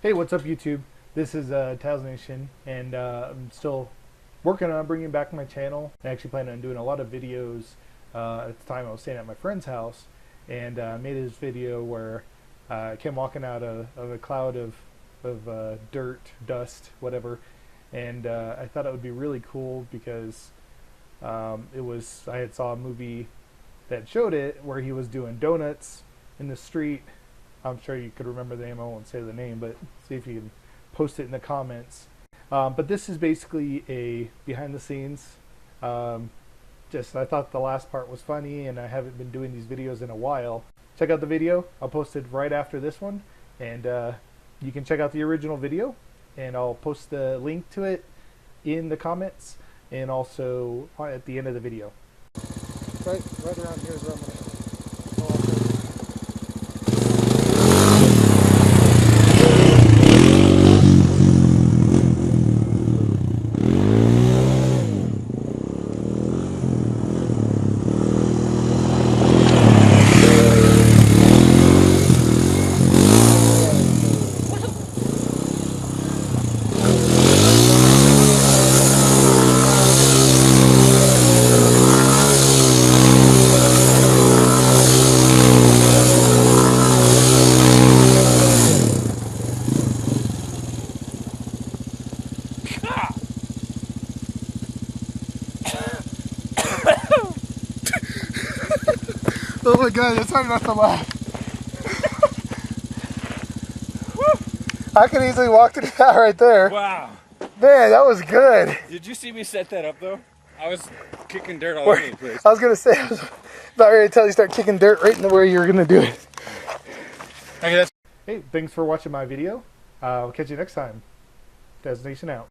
Hey, what's up YouTube? This is Taz Nation, and I'm still working on bringing back my channel. I actually plan on doing a lot of videos. At the time I was staying at my friend's house, and I made this video where I came walking out of a cloud of dirt, dust, whatever, and I thought it would be really cool because I had saw a movie that showed it where he was doing donuts in the street. I'm sure you could remember the name. I won't say the name, but see if you can post it in the comments. But this is basically a behind the scenes. I thought the last part was funny, and I haven't been doing these videos in a while. Check out the video. I'll post it right after this one, and you can check out the original video, and I'll post the link to it in the comments and also at the end of the video. Right around here is where I'm going to Oh my god, that's hard not to laugh. I can easily walk to that right there. Wow. Man, that was good. Did you see me set that up though? I was kicking dirt all over the place. I was going to say, I was about ready to tell you start kicking dirt right into where you were going to do it. Okay, hey, thanks for watching my video. I'll catch you next time. Taz Nation out.